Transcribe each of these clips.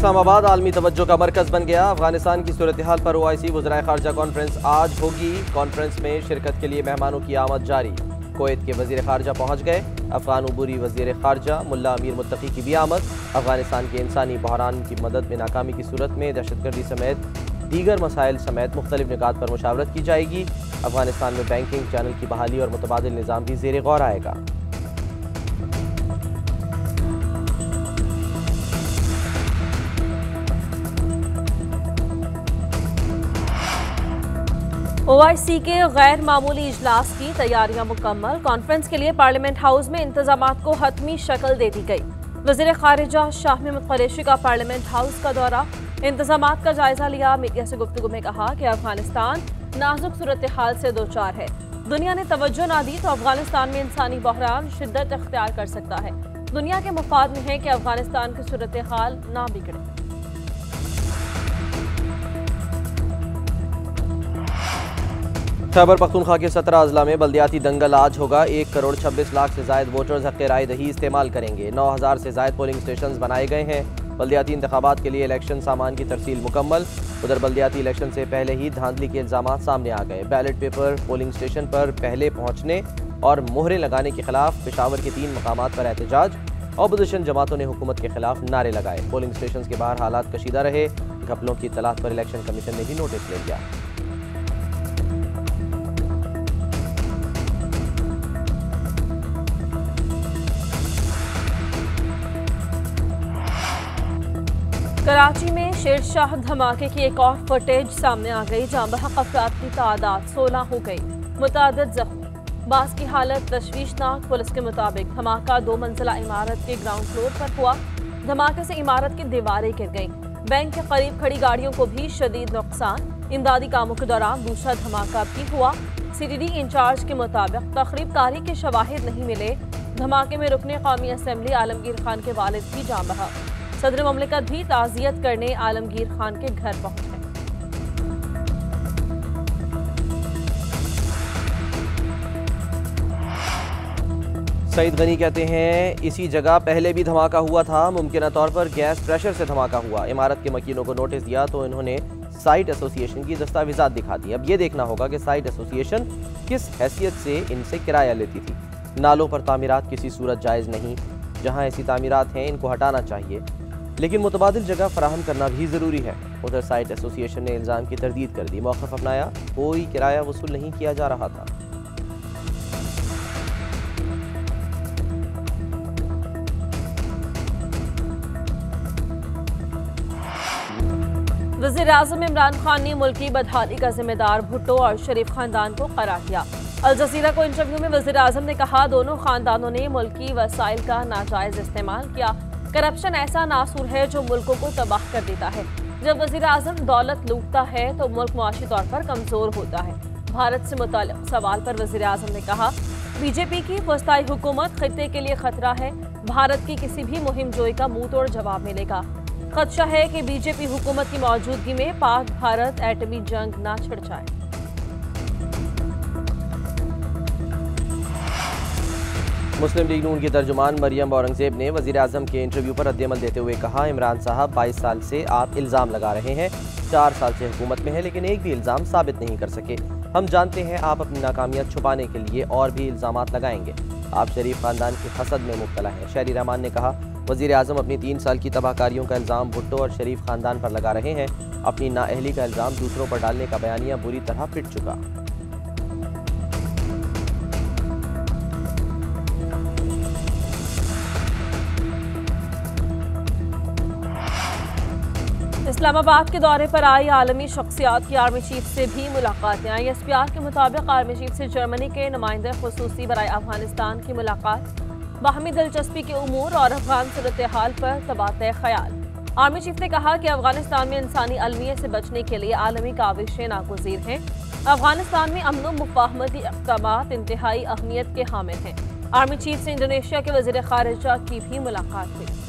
इस्लामाबाद आलमी तवज्जो का मरकज़ बन गया। अफगानिस्तान की सूरत हाल पर OIC वज़राए ख़ारजा कॉन्फ्रेंस आज होगी। कॉन्फ्रेंस में शिरकत के लिए मेहमानों की आमद जारी। कुवैत के वज़ीर ख़ारजा पहुँच गए। अफ़गान उबूरी वज़ीर ख़ारजा मुल्ला अमीर मुत्तकी की भी आमद। अफगानिस्तान के इंसानी बहरान की मदद में नाकामी की सूरत में दहशतगर्दी समेत दीगर मसाइल समेत मुख्तलिफ निकात पर मुशावरत की जाएगी। अफगानिस्तान में बैंकिंग चैनल की बहाली और मुतबादिल निज़ाम भी ज़ेर गौर आएगा। OIC के गैर मामूली इजलास की तैयारियां मुकम्मल। कॉन्फ्रेंस के लिए पार्लियामेंट हाउस में इंतजामात को हतमी शक्ल दे दी गई। वज़ीर ख़ारिजा शाह महमूद कुरैशी का पार्लियामेंट हाउस का दौरा, इंतजामात का जायजा लिया। मीडिया से गुफ्तगू में कहा कि अफगानिस्तान नाजुक सूरत हाल से दो चार है। दुनिया ने तवज्जो ना दी तो अफगानिस्तान में इंसानी बहरान शिद्दत इख्तियार कर सकता है। दुनिया के मुफाद में है कि अफगानिस्तान की सूरत हाल ना बिगड़े। खैबर पख्तूनख्वा के 17 अजला में बल्दियाती दंगल आज होगा। 1 करोड़ 26 लाख से जायद वोटर्स हक़ राय दही इस्तेमाल करेंगे। 9000 से जायद पोलिंग स्टेशन बनाए गए हैं। बल्दियाती इंतखाबात के लिए इलेक्शन सामान की तरसील मुकम्मल। उधर बल्दियाती इलेक्शन से पहले ही धांधली के इल्जामात सामने आ गए। बैलेट पेपर पोलिंग स्टेशन पर पहले पहुँचने और मोहरें लगाने के खिलाफ पेशावर के 3 मकामात पर एहतजाज। ऑपोजिशन जमातों ने हुकूमत के खिलाफ नारे लगाए। पोलिंग स्टेशन के बाहर हालात कशीदा रहे। घपलों की इत्तलात पर इलेक्शन कमीशन ने भी नोटिस ले लिया। कराची में शेरशाह धमाके की एक और फुटेज सामने आ गई, जहां बहक अफराद की तादाद 16 हो गई, मुतादिद जख्मी। बास की हालत तशवीशनाक। पुलिस के मुताबिक धमाका 2 मंजिला इमारत के ग्राउंड फ्लोर पर हुआ। धमाके से इमारत की दीवारें गिर गईं। बैंक के करीब खड़ी गाड़ियों को भी शदीद नुकसान। इमदादी कामों के दौरान दूसरा धमाका भी हुआ। CTD इंचार्ज के मुताबिक तखरीब कारी के शवाहिद नहीं मिले। धमाके में रुकने कौमी असम्बली आलमगीर खान के वालिद भी जान बहक। सदर ममलिकत भी ताज़ियत करने आलमगीर खान के घर पहुंचे। सईद गनी कहते हैं इसी जगह पहले भी धमाका हुआ था। मुमकिन तौर पर गैस प्रेशर से धमाका हुआ। इमारत के मकीनों को नोटिस दिया तो इन्होंने साइट एसोसिएशन की दस्तावेजात दिखा दी। अब ये देखना होगा कि साइट एसोसिएशन किस हैसियत से इनसे किराया लेती थी। नालों पर तामीरात किसी सूरत जायज़ नहीं। जहाँ ऐसी तामीरात हैं इनको हटाना चाहिए, लेकिन मुतबादिल जगह फराहम करना भी ज़रूरी है। उधर साइट एसोसिएशन ने इल्ज़ाम की तरदीद कर दी। मौक़िफ़ अपनाया, कोई किराया वसूल नहीं किया जा रहा था। वज़ीर-ए-आज़म इमरान खान ने मुल्की बदहाली का जिम्मेदार भुट्टो और शरीफ खानदान को करार दिया। अल जज़ीरा को इंटरव्यू में वज़ीर-ए-आज़म ने कहा, दोनों खानदानों ने मुल्की वसाइल का नाजायज़ इस्तेमाल किया। करप्शन ऐसा नासूर है जो मुल्कों को तबाह कर देता है। जब वज़ीर-ए-आज़म दौलत लूटता है तो मुल्क मुआशी तौर पर कमज़ोर होता है। भारत से मुताल्लिक़ सवाल पर वज़ीर-ए-आज़म ने कहा, बीजेपी की वस्ताई हुकूमत खित्ते के लिए खतरा है। भारत की किसी भी मुहिम जोई का मुंह तोड़ जवाब मिलेगा। खदशा है कि बीजेपी हुकूमत की मौजूदगी में पाक भारत एटमी जंग ना छिड़ जाए। मुस्लिम लीग नून की तर्जुमान मरियम औरंगजेब ने वज़ीर-ए-आज़म के इंटरव्यू पर रद्द-ए-अमल देते हुए कहा, इमरान साहब 22 साल से आप इल्ज़ाम लगा रहे हैं। 4 साल से हुकूमत में है लेकिन एक भी इल्ज़ाम साबित नहीं कर सके। हम जानते हैं आप अपनी नाकामियात छुपाने के लिए और भी इल्ज़ामात लगाएंगे। आप शरीफ खानदान की हसद में मुब्तला हैं। शहरी रहमान ने कहा, वज़ीर-ए-आज़म अपनी 3 साल की तबाहकारियों का इल्ज़ाम भुट्टो और शरीफ खानदान पर लगा रहे हैं। अपनी नाअहली का इल्ज़ाम दूसरों पर डालने का बयानिया बुरी तरह पिट चुका। इस्लामाबाद के दौरे पर आई आलमी शख्सियात की आर्मी चीफ से भी मुलाकातें आई। SPR के मुताबिक आर्मी चीफ से जर्मनी के नुमाइंदे खुसूसी बराए अफगानिस्तान की मुलाकात, बाहमी दिलचस्पी के उमूर और अफगान सूरत हाल पर तबादला ख्याल। आर्मी चीफ ने कहा कि अफगानिस्तान में इंसानी अलमियत से बचने के लिए आलमी काविशें नागुज़ीर हैं। अफगानिस्तान में अमन व मुफाहमती इक़दामात इंतहाई अहमियत के हामिल हैं। आर्मी चीफ से इंडोनेशिया के वज़ीर ख़ारिजा की भी मुलाकात हुई।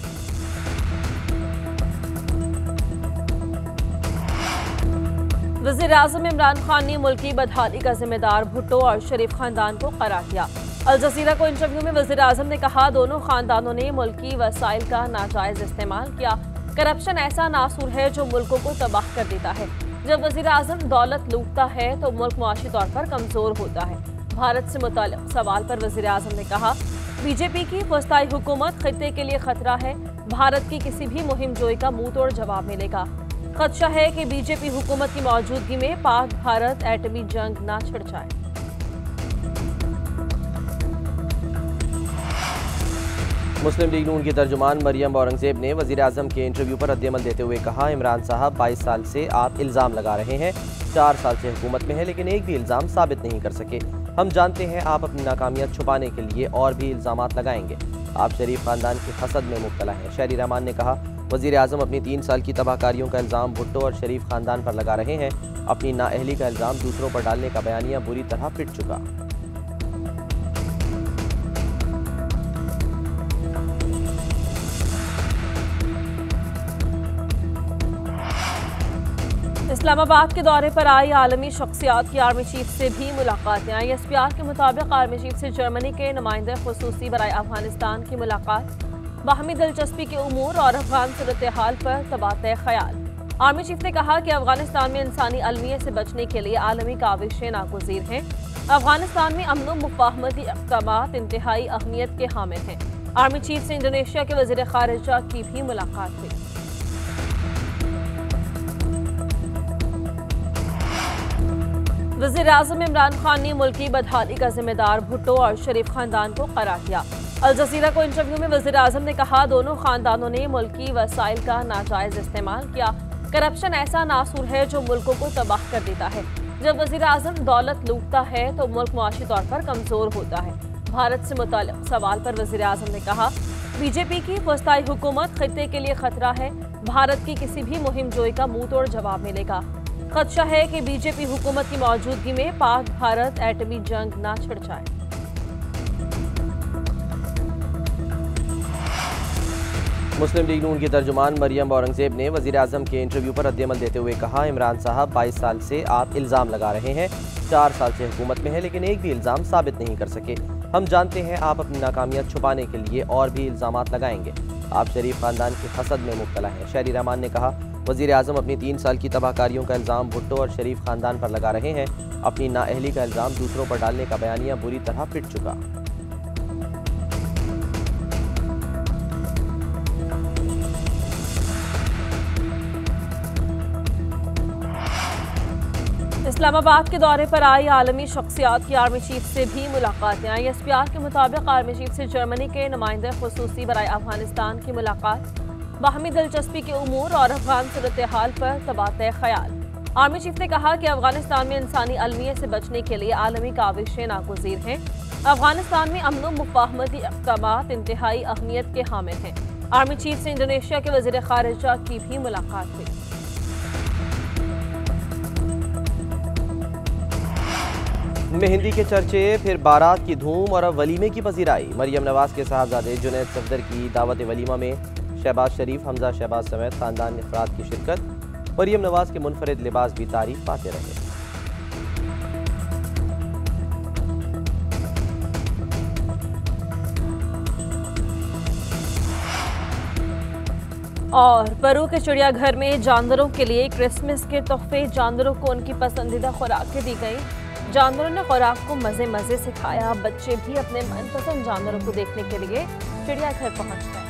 वज़ीर-ए-आज़म इमरान खान ने मुल्की बदहाली का जिम्मेदार भुट्टो और शरीफ खानदान को करार दिया। अल जज़ीरा को इंटरव्यू में वज़ीर-ए-आज़म ने कहा, दोनों खानदानों ने मुल्की वसाइल का नाजायज़ इस्तेमाल किया। करप्शन ऐसा नासूर है जो मुल्कों को तबाह कर देता है। जब वजीर आजम दौलत लूटता है तो मुल्क मुआशी तौर पर कमजोर होता है। भारत से मुताल्लिक सवाल पर वजीर आजम ने कहा, बीजेपी की वस्ताई हुकूमत खित्ते के लिए खतरा है। भारत की किसी भी मुहिम जोई का मुंह तोड़ जवाब मिलेगा। खदशा है कि बीजेपी हुकूमत की मौजूदगी में पाक भारत एटमी जंग ना छिड़ जाए। मुस्लिम लीग नून की तर्जुमान मरियम औरंगजेब ने वजीर आजम के इंटरव्यू पर रद्द-ए-अमल देते हुए कहा, इमरान साहब 22 साल से आप इल्ज़ाम लगा रहे हैं, 4 साल से हुकूमत में है लेकिन एक भी इल्ज़ाम साबित नहीं कर सके। हम जानते हैं आप अपनी नाकामियां छुपाने के लिए और भी इल्ज़ामात लगाएंगे। आप शरीफ खानदान के हसद में मुब्तला हैं। शहरी रहमान ने कहा, वजीर आजम अपनी 3 साल की तबाहकारियों का इल्ज़ाम भुट्टो और शरीफ खानदान पर लगा रहे हैं। अपनी नाअहली का इल्ज़ाम दूसरों पर डालने का बयानिया बुरी तरह पिट चुका। इस्लामाबाद के दौरे पर आई आलमी शख्सियात की आर्मी चीफ से भी मुलाकातें। ISPR के मुताबिक आर्मी चीफ से जर्मनी के नुमाइंदे खुसूसी बराए अफगानिस्तान की मुलाकात, बाहमी दिलचस्पी के उमूर और अफगान सूरत हाल पर तबादला ख्याल। आर्मी चीफ ने कहा कि अफगानिस्तान में इंसानी अलमियत से बचने के लिए आलमी काविशें नागुज़ीर हैं। अफगानिस्तान में अमन व मुफाहमती इक़दामात इंतहाई अहमियत के हामिल हैं। आर्मी चीफ से इंडोनेशिया के वज़ीर ख़ारिजा की भी मुलाकात हुई। वज़ीर आज़म इमरान खान ने मुल्की बदहाली का जिम्मेदार भुट्टो और शरीफ खानदान को करार दिया। अल जज़ीरा को इंटरव्यू में वज़ीर आज़म ने कहा, दोनों खानदानों ने मुल्की वसाइल का नाजायज़ इस्तेमाल किया। करप्शन ऐसा नासूर है जो मुल्कों को तबाह कर देता है। जब वज़ीर आज़म दौलत लूटता है तो मुल्क मुआशी तौर पर कमजोर होता है। भारत से मुताल्लिक सवाल पर वज़ीर आज़म ने कहा, बीजेपी की वस्ताई हुकूमत खित्ते के लिए खतरा है। भारत की किसी भी मुहिम जोई का मुंह तोड़ जवाब मिलेगा। खदशा है कि बीजेपी हुकूमत की मौजूदगी में पाक भारत एटमी जंग ना छिड़ जाए। मुस्लिम लीग नून की तर्जुमान मरियम औरंगजेब ने वजीर आजम के इंटरव्यू पर रद्द-ए-अमल देते हुए कहा, इमरान साहब 22 साल से आप इल्ज़ाम लगा रहे हैं, 4 साल से हुकूमत में है लेकिन एक भी इल्ज़ाम साबित नहीं कर सके। हम जानते हैं आप अपनी नाकामियां छुपाने के लिए और भी इल्ज़ामात लगाएंगे। आप शरीफ खानदान के हसद में मुब्तला हैं। शहरी रहमान ने कहा, वज़ीर आज़म अपनी 3 साल की तबाहकारियों का इल्ज़ाम भुट्टो और शरीफ खानदान पर लगा रहे हैं। अपनी नाअहली का इल्ज़ाम दूसरों पर डालने का बयानिया बुरी तरह पिट चुका। इस्लामाबाद के दौरे पर आई आलमी शख्सियात की आर्मी चीफ से भी मुलाकातें। ISPR के मुताबिक आर्मी चीफ से जर्मनी के नुमाइंदे खुसूसी बराए अफगानिस्तान की मुलाकात, बाहमी दिलचस्पी के उमूर और अफगान सूरत हाल पर तबादला ख्याल। आर्मी चीफ ने कहा कि अफगानिस्तान में इंसानी अलमियत से बचने के लिए आलमी काविशें नागुज़ीर हैं। अफगानिस्तान में अमन व मुफाहमती इक़दामात इंतहाई अहमियत के हामिल हैं। आर्मी चीफ से इंडोनेशिया के वज़ीर ख़ारिजा की भी मुलाकात हुई। मेहंदी के चर्चे, फिर बारात की धूम और अब वलीमे की पजीराई। मरियम नवाज के साहबजादे जुनैद सफदर की दावत वलीमा में शहबाज शरीफ, हमजा शहबाज समेत खानदान अफराद की शिरकत। मरियम नवाज के मुनफरिद लिबास भी तारीफ पाते रहे। और परू के चिड़ियाघर में जानवरों के लिए क्रिसमस के तोहफे, जानवरों को उनकी पसंदीदा खुराकें दी गई। जानवरों ने खुराक को मजे मजे से खाया। बच्चे भी अपने मनपसंद जानवरों को देखने के लिए चिड़ियाघर पहुंच गए।